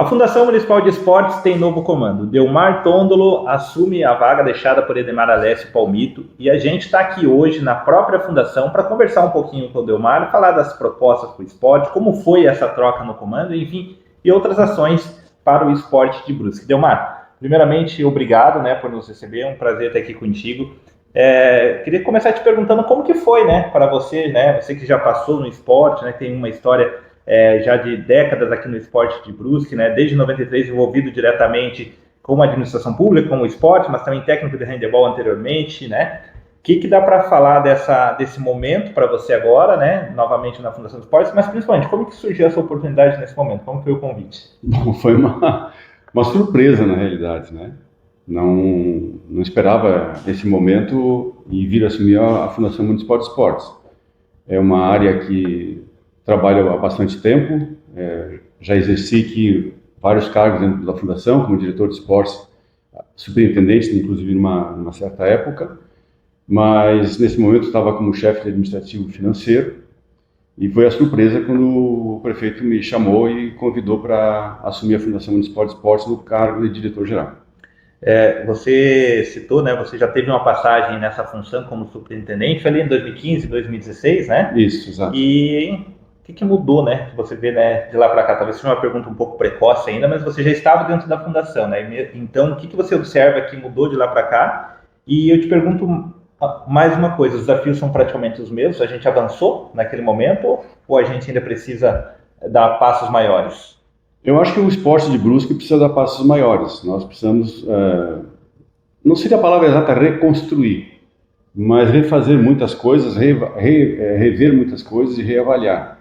Fundação Municipal de Esportes tem novo comando. Delmar Tondolo assume a vaga deixada por Edmar Alessio Palmito e a gente está aqui hoje na própria fundação para conversar um pouquinho com o Delmar, falar das propostas para o esporte, como foi essa troca no comando, enfim, e outras ações para o esporte de Brusque. Delmar, primeiramente, obrigado, por nos receber, é um prazer estar aqui contigo. Queria começar te perguntando como que foi, para você, você que já passou no esporte, tem uma história já de décadas aqui no esporte de Brusque, desde 93 envolvido diretamente com a administração pública, com o esporte, mas também técnico de handebol anteriormente, O que dá para falar desse momento para você agora, novamente na Fundação de Esportes, mas principalmente, como que surgiu essa oportunidade nesse momento? Como foi o convite? Bom, foi uma surpresa, na realidade, Não esperava esse momento e vir assumir a Fundação Municipal de Esportes. É uma área que trabalho há bastante tempo, já exerci aqui vários cargos dentro da Fundação, como diretor de esportes, superintendente, inclusive numa certa época, mas nesse momento estava como chefe de administrativo financeiro e foi a surpresa quando o prefeito me chamou e convidou para assumir a Fundação Municipal de Esportes no cargo de diretor-geral. Você citou, você já teve uma passagem nessa função como superintendente ali em 2015, 2016, Isso, exato. E o que mudou, que você vê, de lá para cá? Talvez seja uma pergunta um pouco precoce ainda, mas você já estava dentro da fundação, Então, o que você observa que mudou de lá para cá? E eu te pergunto mais uma coisa, os desafios são praticamente os mesmos? A gente avançou naquele momento ou a gente ainda precisa dar passos maiores? Eu acho que o esporte de Brusque precisa dar passos maiores. Nós precisamos, não seria a palavra exata reconstruir, mas refazer muitas coisas, rever muitas coisas e reavaliar.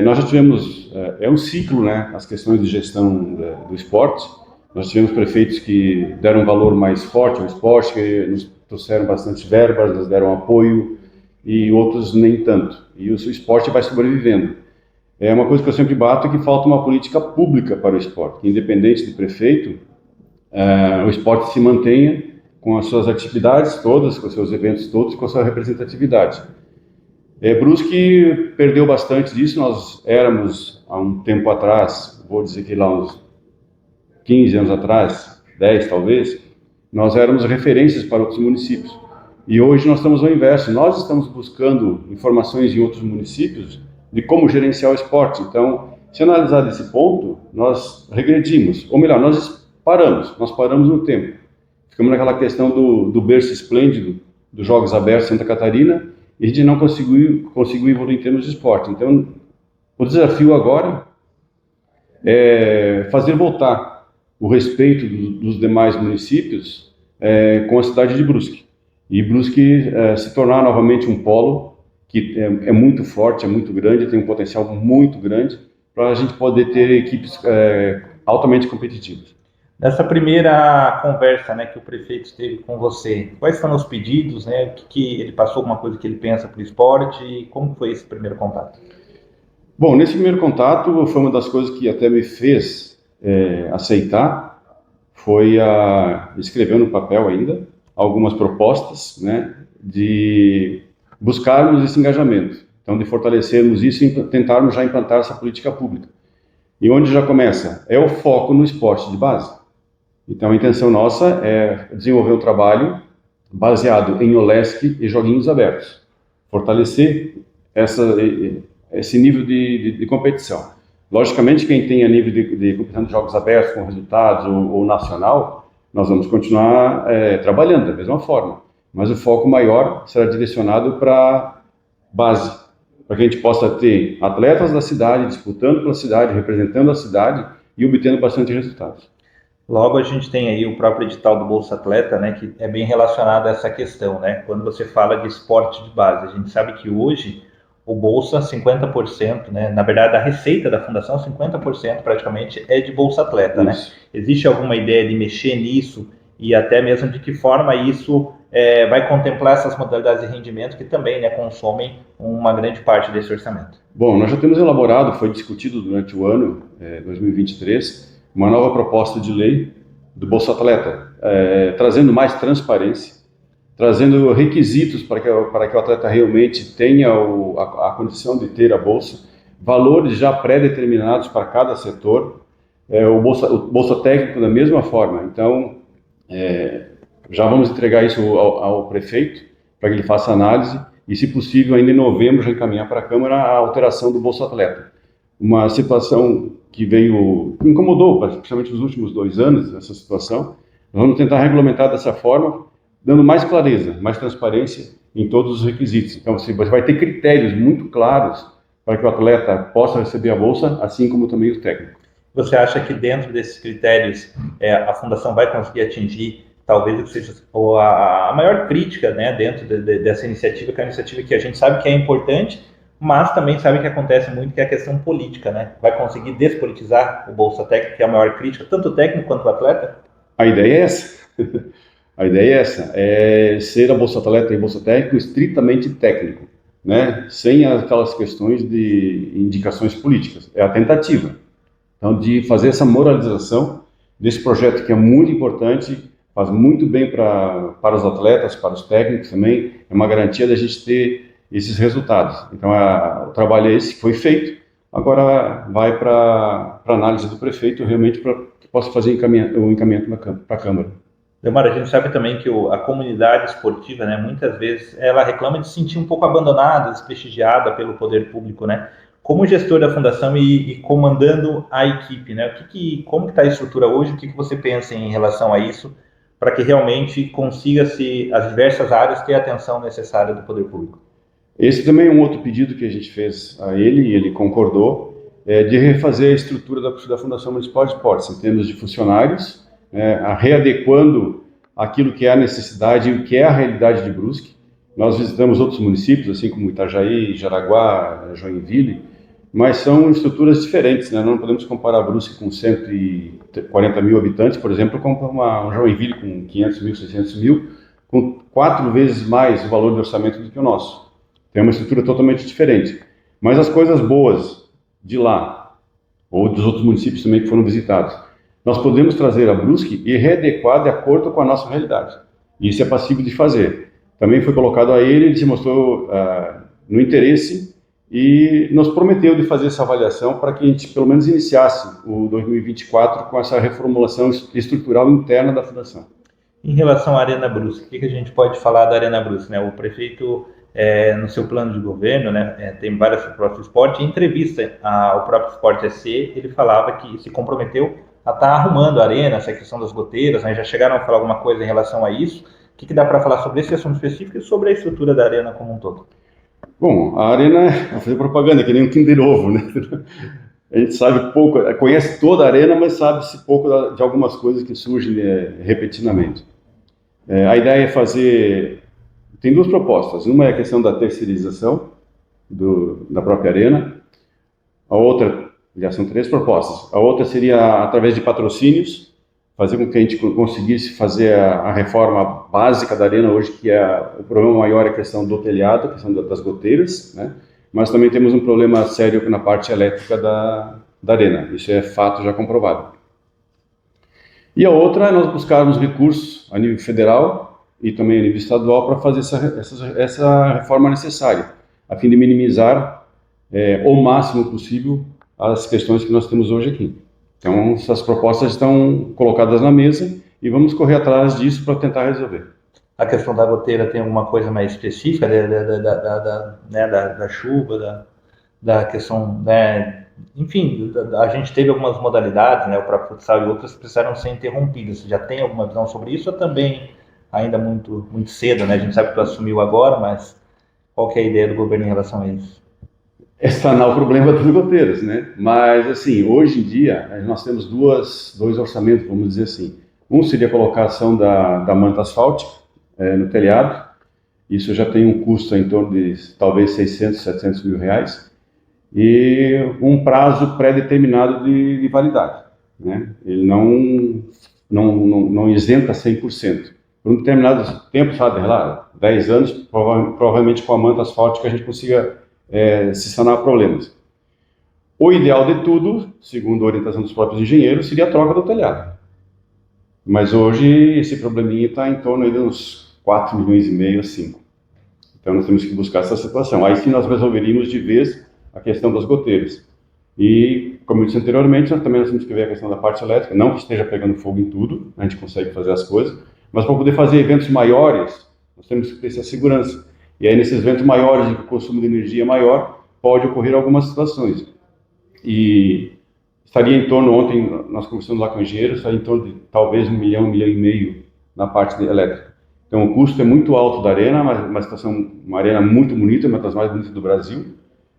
Nós já tivemos, um ciclo, as questões de gestão do esporte. Nós tivemos prefeitos que deram um valor mais forte ao esporte, que nos trouxeram bastante verbas, nos deram apoio, e outros nem tanto. E o esporte vai sobrevivendo. Uma coisa que eu sempre bato é que falta uma política pública para o esporte, que independente de prefeito, o esporte se mantenha com as suas atividades todas, com os seus eventos todos, com a sua representatividade. Brusque perdeu bastante disso. Nós éramos, há um tempo atrás, vou dizer que lá uns 15 anos atrás, 10 talvez, nós éramos referências para outros municípios. E hoje nós estamos ao inverso, nós estamos buscando informações em outros municípios de como gerenciar o esporte. Então, se analisar desse ponto, nós regredimos, ou melhor, nós paramos no tempo. Ficamos naquela questão do berço esplêndido dos Jogos Abertos Santa Catarina, e a gente não conseguiu evoluir em termos de esporte. Então, o desafio agora é fazer voltar o respeito dos demais municípios com a cidade de Brusque. E Brusque se tornar novamente um polo que é muito forte, é muito grande, tem um potencial muito grande para a gente poder ter equipes altamente competitivas. Nessa primeira conversa, que o prefeito teve com você, quais foram os pedidos, o que ele passou, alguma coisa que ele pensa para o esporte, e como foi esse primeiro contato? Bom, nesse primeiro contato, foi uma das coisas que até me fez aceitar, foi escrever no papel ainda algumas propostas, de buscarmos esse engajamento, então de fortalecermos isso e tentarmos já implantar essa política pública. E onde já começa? É o foco no esporte de base. Então, a intenção nossa é desenvolver um trabalho baseado em OLESC e joguinhos abertos. Fortalecer esse nível de competição. Logicamente, quem tem a nível de competição de jogos abertos com resultados ou nacional, nós vamos continuar trabalhando da mesma forma. Mas o foco maior será direcionado para base, para que a gente possa ter atletas da cidade disputando pela cidade, representando a cidade e obtendo bastante resultados. Logo, a gente tem aí o próprio edital do Bolsa Atleta, que é bem relacionado a essa questão, Quando você fala de esporte de base, a gente sabe que hoje o Bolsa, 50%, na verdade, a receita da fundação, 50% praticamente é de Bolsa Atleta, Existe alguma ideia de mexer nisso e até mesmo de que forma isso vai contemplar essas modalidades de rendimento que também consomem uma grande parte desse orçamento? Bom, nós já temos elaborado, foi discutido durante o ano 2023, uma nova proposta de lei do Bolsa Atleta, trazendo mais transparência, trazendo requisitos para que o atleta realmente tenha a condição de ter a bolsa, valores já pré-determinados para cada setor, o bolsa técnico da mesma forma. Então, já vamos entregar isso ao prefeito para que ele faça análise e, se possível, ainda em novembro já encaminhar para a Câmara a alteração do Bolsa Atleta. Uma situação que incomodou, principalmente nos últimos 2 anos, essa situação. Nós vamos tentar regulamentar dessa forma, dando mais clareza, mais transparência em todos os requisitos. Então, você vai ter critérios muito claros para que o atleta possa receber a bolsa, assim como também o técnico. Você acha que dentro desses critérios a fundação vai conseguir atingir talvez o que seja a maior crítica, né, dentro dessa iniciativa, que é uma iniciativa que a gente sabe que é importante, mas também sabe que acontece muito, que é a questão política, né? Vai conseguir despolitizar o Bolsa Técnico, que é a maior crítica, tanto o técnico quanto o atleta? A ideia é essa. A ideia é essa, é ser a Bolsa Atleta e Bolsa Técnico estritamente técnico, né? Sem aquelas questões de indicações políticas. É a tentativa. Então, de fazer essa moralização desse projeto que é muito importante, faz muito bem para os atletas, para os técnicos também, é uma garantia da gente ter esses resultados. Então, o trabalho é esse, foi feito, agora vai para a análise do prefeito, realmente para que possa fazer o encaminhamento para a Câmara. Delmar, a gente sabe também que a comunidade esportiva, né, muitas vezes, ela reclama de se sentir um pouco abandonada, desprestigiada pelo poder público, né? Como gestor da fundação e comandando a equipe, né? Como que está a estrutura hoje? O que você pensa em relação a isso, para que realmente consiga-se, as diversas áreas, ter a atenção necessária do poder público? Esse também é um outro pedido que a gente fez a ele, e ele concordou, de refazer a estrutura da Fundação Municipal de Esportes, em termos de funcionários, readequando aquilo que é a necessidade e o que é a realidade de Brusque. Nós visitamos outros municípios, assim como Itajaí, Jaraguá, Joinville, mas são estruturas diferentes, né? Não podemos comparar Brusque com 140 mil habitantes, por exemplo, com um Joinville com 500 mil, 600 mil, com 4 vezes mais o valor de orçamento do que o nosso. Tem uma estrutura totalmente diferente. Mas as coisas boas de lá, ou dos outros municípios também que foram visitados, nós podemos trazer a Brusque e readequar de acordo com a nossa realidade. Isso é passível de fazer. Também foi colocado a ele se mostrou no interesse e nos prometeu de fazer essa avaliação para que a gente pelo menos iniciasse o 2024 com essa reformulação estrutural interna da Fundação. Em relação à Arena Brusque, o que a gente pode falar da Arena Brusque, né? O prefeito, no seu plano de governo, né, tem várias propostas de esporte. Em entrevista ao próprio Sport SC, ele falava que se comprometeu a estar arrumando a arena, essa questão das goteiras, né? Já chegaram a falar alguma coisa em relação a isso? O que dá para falar sobre esse assunto específico e sobre a estrutura da arena como um todo? Bom, a arena, vou fazer propaganda, que nem um Kinder Ovo, né? A gente sabe pouco, conhece toda a arena, mas sabe-se pouco de algumas coisas que surgem repetidamente. A ideia é fazer... Tem 2 propostas. Uma é a questão da terceirização da própria arena. A outra, já são 3 propostas. A outra seria através de patrocínios, fazer com que a gente conseguisse fazer a reforma básica da arena hoje, que o problema maior é a questão do telhado, a questão das goteiras, né? Mas também temos um problema sério na parte elétrica da arena. Isso é fato já comprovado. E a outra é nós buscarmos recursos a nível federal e também a nível estadual para fazer essa reforma necessária, a fim de minimizar o máximo possível as questões que nós temos hoje aqui. Então, essas propostas estão colocadas na mesa e vamos correr atrás disso para tentar resolver. A questão da goteira tem alguma coisa mais específica da chuva, da questão, né? Enfim, a gente teve algumas modalidades, né? O próprio futsal e outras precisaram ser interrompidas. Você já tem alguma visão sobre isso ou também ainda muito, muito cedo, né? A gente sabe que tu assumiu agora, mas qual que é a ideia do governo em relação a isso? Sanar o problema das goteiras, né? Mas, assim, hoje em dia, nós temos dois orçamentos, vamos dizer assim. Um seria a colocação da manta asfáltica no telhado. Isso já tem um custo em torno de, talvez, 600, 700 mil reais. E um prazo pré-determinado de validade, né? Ele não isenta 100%. Por um determinado tempo, sabe, lá, 10 anos, provavelmente com a manta asfáltica a gente consiga se sanar problemas. O ideal de tudo, segundo a orientação dos próprios engenheiros, seria a troca do telhado. Mas hoje esse probleminha está em torno aí de uns 4 milhões e meio a 5. Então nós temos que buscar essa situação. Aí sim nós resolveríamos de vez a questão das goteiras. E, como eu disse anteriormente, nós temos que ver a questão da parte elétrica, não que esteja pegando fogo em tudo, a gente consegue fazer as coisas, mas para poder fazer eventos maiores, nós temos que ter essa segurança. E aí, nesses eventos maiores, em que o consumo de energia é maior, pode ocorrer algumas situações. E estaria em torno, ontem nós conversamos lá com o engenheiro, estaria em torno de talvez 1 milhão e meio na parte elétrica. Então o custo é muito alto da arena, uma arena muito bonita, uma das mais bonitas do Brasil,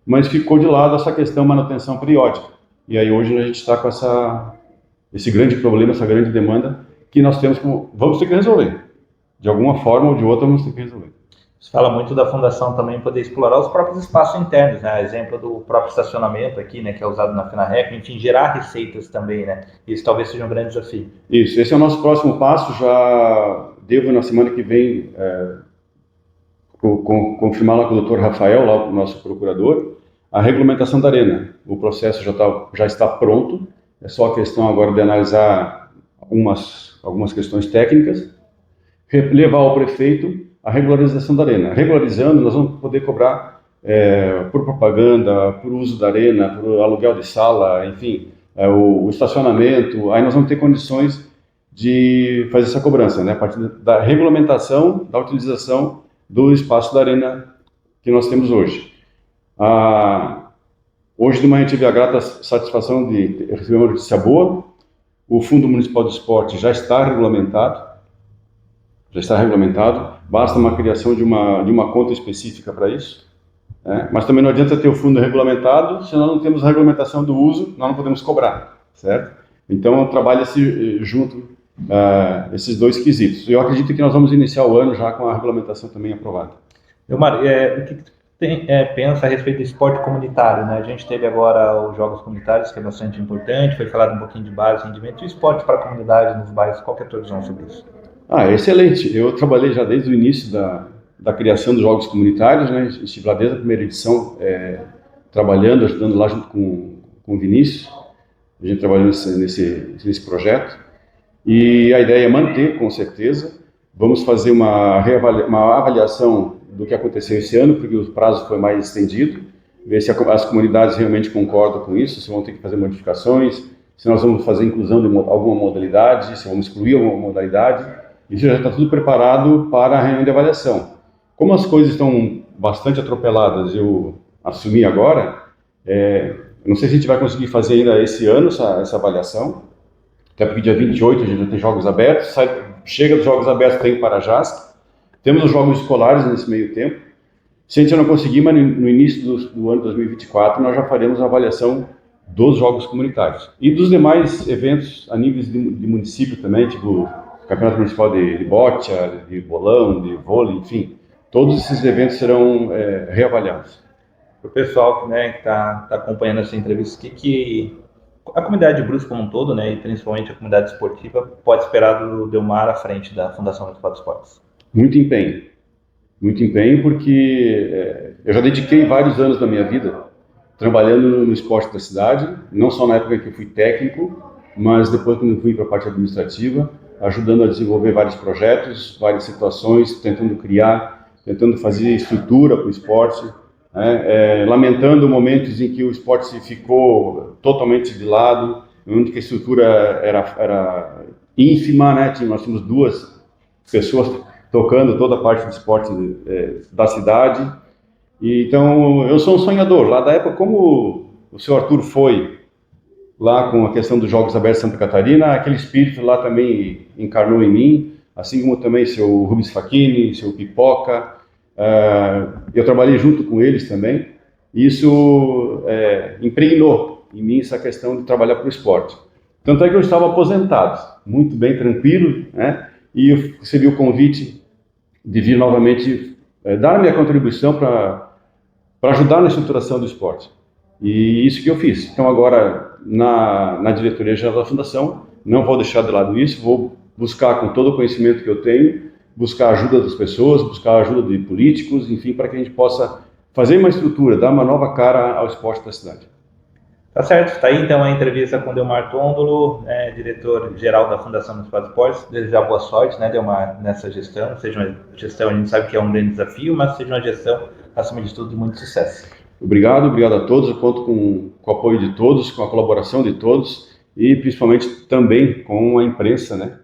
mas ficou de lado essa questão manutenção periódica. E aí hoje a gente está com esse grande problema, essa grande demanda, que nós vamos ter que resolver. De alguma forma ou de outra vamos ter que resolver. Você fala muito da fundação também poder explorar os próprios espaços internos, né? Exemplo do próprio estacionamento aqui, né, que é usado na FinaRec, enfim, gerar receitas também, né? Isso talvez seja um grande desafio. Isso, esse é o nosso próximo passo. Já devo na semana que vem confirmar lá com o Dr. Rafael, lá o nosso procurador, a regulamentação da arena. O processo já está pronto, é só a questão agora de analisar algumas questões técnicas, levar ao prefeito a regularização da arena. Regularizando, nós vamos poder cobrar por propaganda, por uso da arena, por aluguel de sala, enfim, o estacionamento. Aí nós vamos ter condições de fazer essa cobrança, né? A partir da regulamentação, da utilização do espaço da arena que nós temos hoje. Hoje de manhã tive a grata satisfação de receber uma notícia boa. O Fundo Municipal de Esporte já está regulamentado. Basta uma criação de uma conta específica para isso, né? Mas também não adianta ter o fundo regulamentado, se nós não temos a regulamentação do uso, nós não podemos cobrar, certo? Então, trabalha-se junto esses dois quesitos. Eu acredito que nós vamos iniciar o ano já com a regulamentação também aprovada. Elmar, o que pensa a respeito do esporte comunitário, né? A gente teve agora os jogos comunitários, que é bastante importante, foi falado um pouquinho de base, rendimento, e o esporte para a comunidade nos bairros, qual que é a tua visão sobre isso? Excelente. Eu trabalhei já desde o início da criação dos Jogos Comunitários, né? Estive lá desde a primeira edição, trabalhando, ajudando lá junto com o Vinícius. A gente trabalhou nesse projeto. E a ideia é manter, com certeza. Vamos fazer uma avaliação do que aconteceu esse ano, porque o prazo foi mais estendido, ver se as comunidades realmente concordam com isso, se vão ter que fazer modificações, se nós vamos fazer inclusão de alguma modalidade, se vamos excluir alguma modalidade. Isso já está tudo preparado para a reunião de avaliação. Como as coisas estão bastante atropeladas, eu assumi agora, não sei se a gente vai conseguir fazer ainda esse ano essa avaliação, até porque dia 28 a gente já tem jogos abertos, chega dos jogos abertos, tem o Parajás, temos os jogos escolares nesse meio tempo. Se a gente não conseguir, mas no início do ano 2024, nós já faremos a avaliação dos jogos comunitários. E dos demais eventos a nível de município também, tipo Campeonato Municipal de Boccia, de bolão, de vôlei, enfim, todos esses eventos serão reavaliados. Para o pessoal, né, que está acompanhando essa entrevista, que a comunidade de Brusque como um todo, né, e principalmente a comunidade esportiva, pode esperar do Delmar à frente da Fundação Municipal de Esportes? Muito empenho, porque eu já dediquei vários anos da minha vida trabalhando no esporte da cidade, não só na época em que eu fui técnico, mas depois quando eu fui para a parte administrativa, ajudando a desenvolver vários projetos, várias situações, tentando fazer estrutura para o esporte, né? Lamentando momentos em que o esporte ficou totalmente de lado, onde a estrutura era ínfima, né? Nós tínhamos 2 pessoas tocando toda a parte do esporte da cidade. E, então, eu sou um sonhador. Lá da época, como o senhor Arthur foi lá com a questão dos Jogos Abertos de Santa Catarina, aquele espírito lá também encarnou em mim, assim como também seu Rubens Facchini, seu Pipoca. Eu trabalhei junto com eles também. E isso impregnou em mim essa questão de trabalhar para o esporte. Tanto é que eu estava aposentado, muito bem, tranquilo, né? E eu recebi o convite de vir novamente dar a minha contribuição para ajudar na estruturação do esporte. E isso que eu fiz. Então agora, na diretoria geral da Fundação, não vou deixar de lado isso, vou buscar com todo o conhecimento que eu tenho, buscar a ajuda das pessoas, buscar a ajuda de políticos, enfim, para que a gente possa fazer uma estrutura, dar uma nova cara ao esporte da cidade. Tá certo, está aí então a entrevista com Delmar Tondolo, diretor-geral da Fundação Municipal de Esportes. Desejar boa sorte, né, Delmar, nessa gestão. Seja uma gestão, a gente sabe que é um grande desafio, mas seja uma gestão, acima de tudo, de muito sucesso. Obrigado a todos. Eu conto com o apoio de todos, com a colaboração de todos e principalmente também com a imprensa, né?